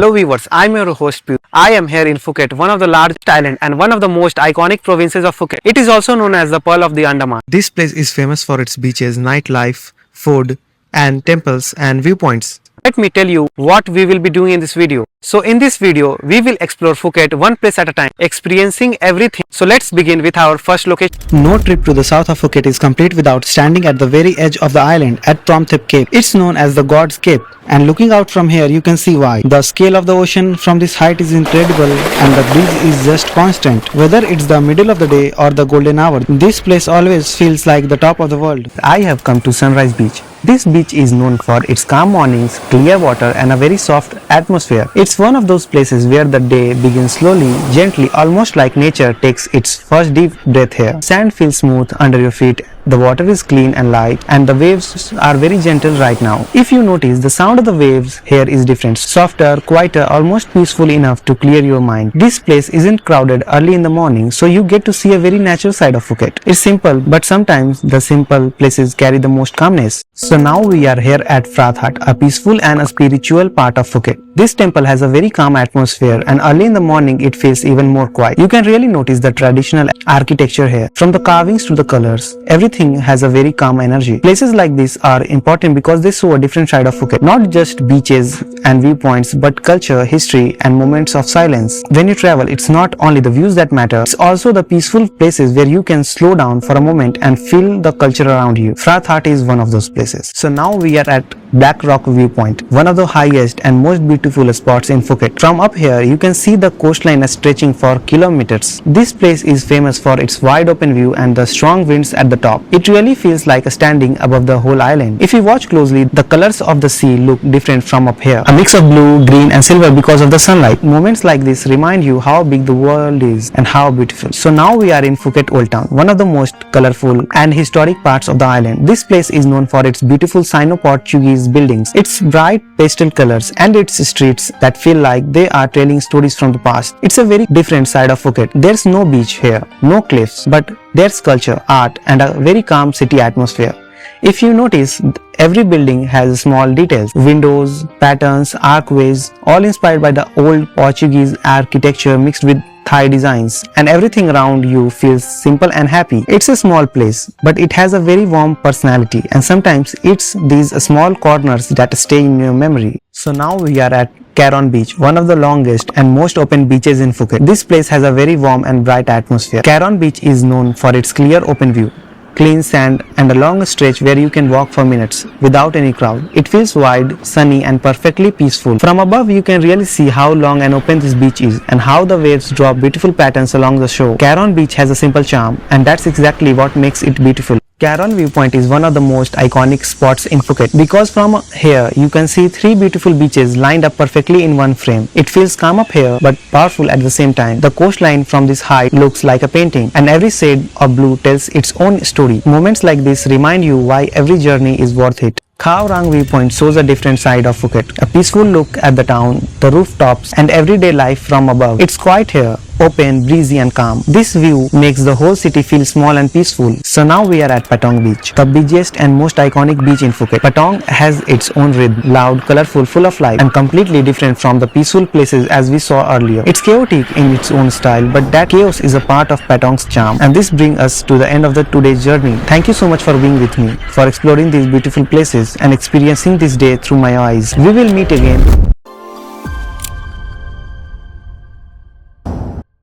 Hello viewers, I'm your host Piyush. I am here in Phuket, one of the largest islands and one of the most iconic provinces of Phuket. It is also known as the Pearl of the Andaman. This place is famous for its beaches, nightlife, food, and temples and viewpoints. Let me tell you what we will be doing in this video. So in this video, we will explore Phuket one place at a time, experiencing everything. So let's begin with our first location. No trip to the south of Phuket is complete without standing at the very edge of the island at Promthip Cape. It's known as the God's Cape, and looking out from here you can see why. The scale of the ocean from this height is incredible and the breeze is just constant. Whether it's the middle of the day or the golden hour, this place always feels like the top of the world. I have come to Sunrise Beach. This beach is known for its calm mornings, clear water and a very soft atmosphere. It's one of those places where the day begins slowly, gently, almost like nature takes its first deep breath here. Sand feels smooth under your feet. The water is clean and light and the waves are very gentle right now. If you notice, the sound of the waves here is different, softer, quieter, almost peaceful enough to clear your mind. This place isn't crowded early in the morning, so you get to see a very natural side of Phuket. It's simple, but sometimes the simple places carry the most calmness. So now we are here at Phrath Hut, a peaceful and a spiritual part of Phuket. This temple has a very calm atmosphere and early in the morning it feels even more quiet. You can really notice the traditional architecture here. From the carvings to the colors, everything has a very calm energy. Places like this are important because they show a different side of Phuket. Not just beaches and viewpoints, but culture, history and moments of silence. When you travel, it's not only the views that matter, it's also the peaceful places where you can slow down for a moment and feel the culture around you. Phrath Hut is one of those places. So now we are at Black Rock Viewpoint, one of the highest and most beautiful spots in Phuket. From up here, you can see the coastline stretching for kilometers. This place is famous for its wide open view and the strong winds at the top. It really feels like standing above the whole island. If you watch closely, the colors of the sea look different from up here. A mix of blue, green and silver because of the sunlight. Moments like this remind you how big the world is and how beautiful. So now we are in Phuket Old Town, one of the most colorful and historic parts of the island. This place is known for its beautiful Sino-Portuguese buildings, its bright pastel colors and its streets that feel like they are telling stories from the past. It's a very different side of Phuket. There's no beach here, no cliffs, but there's culture, art and a very calm city atmosphere. If you notice, every building has small details, windows, patterns, archways, all inspired by the old Portuguese architecture mixed with Thai designs, and everything around you feels simple and happy. It's a small place, but it has a very warm personality, and sometimes it's these small corners that stay in your memory. So now we are at Caron Beach, one of the longest and most open beaches in Phuket. This place has a very warm and bright atmosphere. Caron Beach is known for its clear open view, clean sand and a long stretch where you can walk for minutes without any crowd. It feels wide, sunny and perfectly peaceful. From above you can really see how long and open this beach is and how the waves draw beautiful patterns along the shore. Caron Beach has a simple charm and that's exactly what makes it beautiful. Caron Viewpoint is one of the most iconic spots in Phuket because from here you can see three beautiful beaches lined up perfectly in one frame. It feels calm up here but powerful at the same time. The coastline from this height looks like a painting and every shade of blue tells its own story. Moments like this remind you why every journey is worth it. Khao Rang Viewpoint shows a different side of Phuket, a peaceful look at the town, the rooftops and everyday life from above. It's quiet here, open, breezy and calm. This view makes the whole city feel small and peaceful. So now we are at Patong Beach, the busiest and most iconic beach in Phuket. Patong has its own rhythm, loud, colorful, full of life and completely different from the peaceful places as we saw earlier. It's chaotic in its own style, but that chaos is a part of Patong's charm. And this brings us to the end of today's journey. Thank you so much for being with me, for exploring these beautiful places and experiencing this day through my eyes. We will meet again